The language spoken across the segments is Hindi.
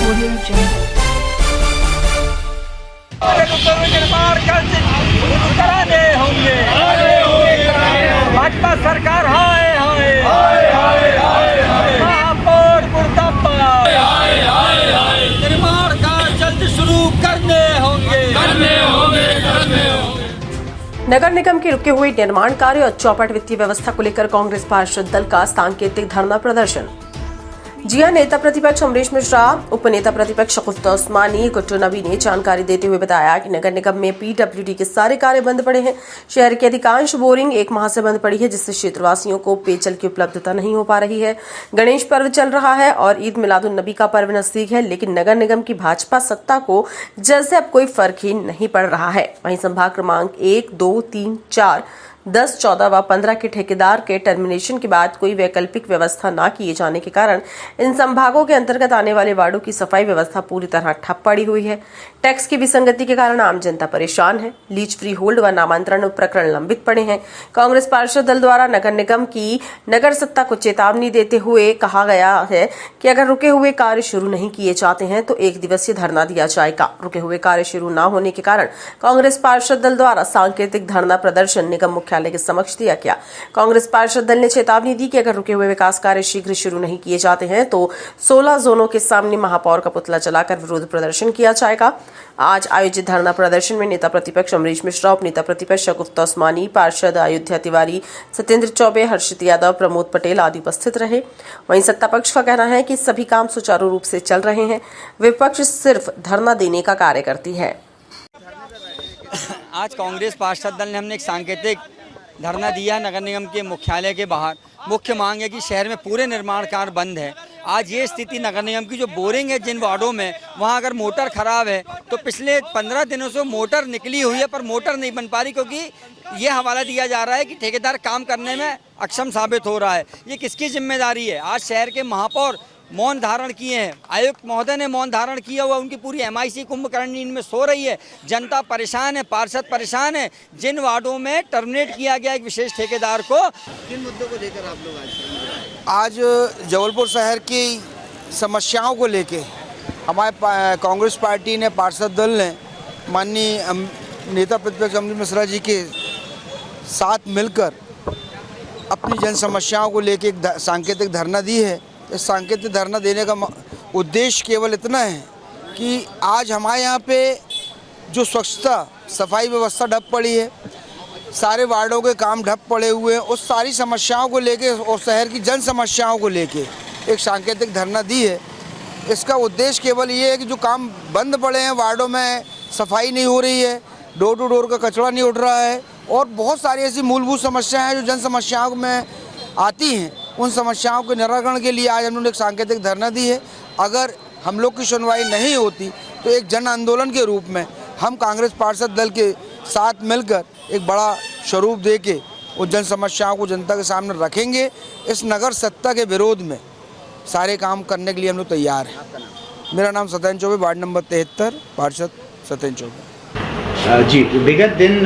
Audio Jungle. निर्माण कराने होंगे। भाजपा सरकार हाय हाय महापौर मुर्दाबाद। निर्माण कार्य जल्द शुरू करने होंगे। नगर निगम के रुके हुए निर्माण कार्य और चौपट वित्तीय व्यवस्था को लेकर कांग्रेस पार्षद दल का सांकेतिक धरना प्रदर्शन। जिया नेता प्रतिपक्ष अमरीश मिश्रा, उप नेता प्रतिपक्ष शगुफ्ता उस्मानी, गुट्टू नबी ने जानकारी देते हुए बताया कि नगर निगम में पीडब्ल्यूडी के सारे कार्य बंद पड़े हैं। शहर की अधिकांश बोरिंग 1 माह से बंद पड़ी है, जिससे क्षेत्रवासियों को पेयजल की उपलब्धता नहीं हो पा रही है। गणेश पर्व चल रहा है और ईद मिलादुन नबी का पर्व नजदीक है, लेकिन नगर निगम की भाजपा सत्ता को जल से अब कोई फर्क ही नहीं पड़ रहा है। वहीं संभाग क्रमांक 1, 2, 3, 4, 10, 14 व 15 के ठेकेदार के टर्मिनेशन के बाद कोई वैकल्पिक व्यवस्था न किए जाने के कारण इन संभागों के अंतर्गत आने वाले वार्डों की सफाई व्यवस्था पूरी तरह ठप पड़ी हुई है। टैक्स की विसंगति के कारण आम जनता परेशान है। लीज फ्री होल्ड व नामांतरण प्रकरण लंबित पड़े हैं। कांग्रेस पार्षद दल द्वारा नगर निगम की नगर सत्ता को चेतावनी देते हुए कहा गया है कि अगर रुके हुए कार्य शुरू नहीं किए जाते हैं तो 1 दिवसीय धरना दिया जाएगा। रुके हुए कार्य शुरू न होने के कारण कांग्रेस पार्षद दल द्वारा सांकेतिक धरना प्रदर्शन निगम मुख्यालय के समक्ष दिया गया। कांग्रेस पार्षद दल ने चेतावनी दी कि अगर रुके हुए विकास कार्य शीघ्र शुरू नहीं किए जाते हैं तो 16 जोनों के सामने महापौर का पुतला जलाकर विरोध प्रदर्शन किया जाएगा। आज आयोजित धरना प्रदर्शन में नेता प्रतिपक्ष अमरीश मिश्रा, उप नेता प्रतिपक्ष शगुफ्ता उस्मानी, पार्षद अयोध्या तिवारी, सत्येंद्र चौबे, हर्षित यादव, प्रमोद पटेल आदि उपस्थित रहे। वहीं सत्ता पक्ष का कहना है कि सभी काम सुचारू रूप से चल रहे हैं, विपक्ष सिर्फ धरना देने का कार्य करती है। आज कांग्रेस पार्षद दल ने हमने एक सांकेतिक धरना दिया नगर निगम के मुख्यालय के बाहर। मुख्य मांग है कि शहर में पूरे निर्माण कार्य बंद है। आज ये स्थिति नगर निगम की जो बोरिंग है जिन वार्डों में, वहाँ अगर मोटर खराब है तो पिछले 15 दिनों से मोटर निकली हुई है पर मोटर नहीं बन पा रही, क्योंकि ये हवाला दिया जा रहा है कि ठेकेदार काम करने में अक्षम साबित हो रहा है। ये किसकी जिम्मेदारी है? आज शहर के महापौर मौन धारण किए हैं, आयुक्त महोदय ने मौन धारण किया हुआ, उनकी पूरी MIC कुंभकर्णी इनमें सो रही है। जनता परेशान है, पार्षद परेशान है। जिन वार्डों में टर्मिनेट किया गया एक विशेष ठेकेदार को, किन मुद्दों को लेकर आप लोग आज जबलपुर शहर की समस्याओं को लेके हमारे कांग्रेस पार्टी ने, पार्षद दल ने माननीय नेता प्रतिपक्ष अमरीश मिश्रा जी के साथ मिलकर अपनी जन समस्याओं को लेके एक सांकेतिक धरना दी है। इस सांकेतिक धरना देने का उद्देश्य केवल इतना है कि आज हमारे यहाँ पे जो स्वच्छता सफाई व्यवस्था ठप पड़ी है, सारे वार्डों के काम ठप पड़े हुए हैं, उस सारी समस्याओं को लेके और शहर की जन समस्याओं को लेके एक सांकेतिक धरना दी है। इसका उद्देश्य केवल ये है कि जो काम बंद पड़े हैं, वार्डों में सफाई नहीं हो रही है, डोर टू डोर का कचरा नहीं उठ रहा है और बहुत सारी ऐसी मूलभूत समस्याएं हैं जो जन समस्याओं में आती हैं, उन समस्याओं के निराकरण के लिए आज हम लोग एक सांकेतिक धरना दी है। अगर हम लोग की सुनवाई नहीं होती तो एक जन आंदोलन के रूप में हम कांग्रेस पार्षद दल के साथ मिलकर एक बड़ा स्वरूप दे के उन जन समस्याओं को जनता के सामने रखेंगे। इस नगर सत्ता के विरोध में सारे काम करने के लिए हम लोग तैयार हैं। मेरा नाम सत्येंद्र चौबे, वार्ड नंबर 73, पार्षद सत्येंद्र चौबे। जी, विगत दिन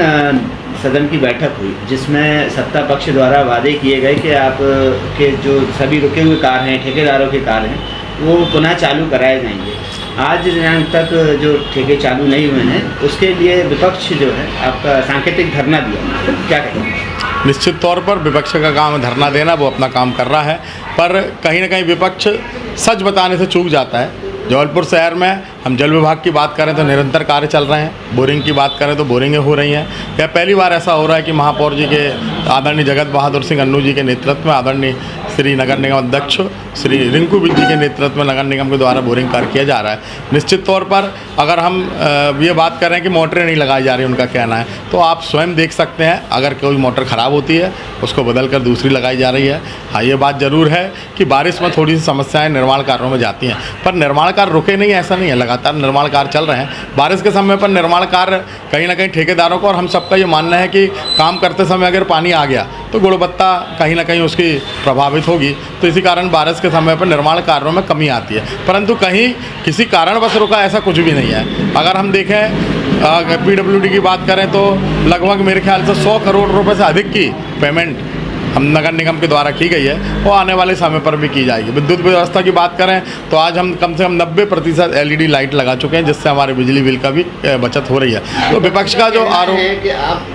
सदन की बैठक हुई जिसमें सत्ता पक्ष द्वारा वादे किए गए कि आप के जो सभी रुके हुए कार्य हैं, ठेकेदारों के कार्य हैं, वो पुनः चालू कराए जाएंगे। आज दिनांक तक जो ठेके चालू नहीं हुए हैं उसके लिए विपक्ष जो है आपका सांकेतिक धरना दिया, क्या कहेंगे? निश्चित तौर पर विपक्ष का काम है धरना देना, वो अपना काम कर रहा है, पर कहीं ना कहीं विपक्ष सच बताने से चूक जाता है। जबलपुर शहर में हम जल विभाग की बात करें तो निरंतर कार्य चल रहे हैं, बोरिंग की बात करें तो बोरिंगें हो रही हैं। यह पहली बार ऐसा हो रहा है कि महापौर जी के आदरणीय जगत बहादुर सिंह अन्नू जी के नेतृत्व में आदरणीय श्री नगर निगम अध्यक्ष श्री रिंकू बिज जी के नेतृत्व में नगर निगम के द्वारा बोरिंग कार्य किया जा रहा है। निश्चित तौर पर अगर हम ये बात कर रहे हैं कि मोटरें नहीं लगाई जा रही, उनका कहना है, तो आप स्वयं देख सकते हैं अगर कोई मोटर ख़राब होती है उसको बदल कर दूसरी लगाई जा रही है। हाँ, ये बात ज़रूर है कि बारिश में थोड़ी सी समस्याएं निर्माण कार्यों में जाती हैं, पर निर्माण कार्य रुके नहीं, ऐसा नहीं है, लगातार निर्माण कार्य चल रहे हैं। बारिश के समय पर निर्माण कार्य कहीं ना कहीं ठेकेदारों को और हम सबका ये मानना है कि काम करते समय अगर पानी आ गया तो गुणवत्ता कहीं ना कहीं उसकी प्रभावित होगी, तो इसी कारण बारिश के समय पर निर्माण कार्यों में कमी आती है। परंतु कहीं किसी कारणवश रुका ऐसा कुछ भी नहीं है। अगर हम देखें PWD की बात करें तो लगभग मेरे ख्याल से 100 करोड़ रुपए से अधिक की पेमेंट हम नगर निगम के द्वारा की गई है वो आने वाले समय पर भी की जाएगी। विद्युत व्यवस्था की बात करें तो आज हम कम से कम 90% LED लाइट लगा चुके हैं, जिससे हमारे बिजली बिल का भी बचत हो रही है। तो विपक्ष का जो आरोप है कि आप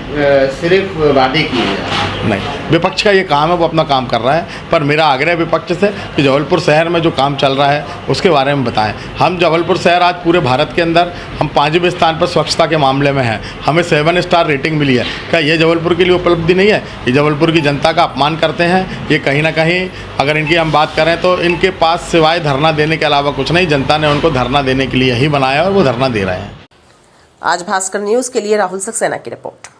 सिर्फ वादे किए जा रहे हैं। नहीं, विपक्ष का ये काम है, वो अपना काम कर रहा है, पर मेरा आग्रह विपक्ष से कि जबलपुर शहर में जो काम चल रहा है उसके बारे में बताएं। हम जबलपुर शहर आज पूरे भारत के अंदर हम 5वें स्थान पर स्वच्छता के मामले में हैं, हमें 7 स्टार रेटिंग मिली है। क्या ये जबलपुर के लिए उपलब्धि नहीं है? ये जबलपुर की जनता का अपमान करते हैं। ये कहीं ना कहीं अगर इनकी हम बात करें तो इनके पास सिवाय धरना देने के अलावा कुछ नहीं। जनता ने उनको धरना देने के लिए ही बनाया और वो धरना दे रहे हैं। आज भास्कर न्यूज के लिए राहुल सक्सेना की रिपोर्ट।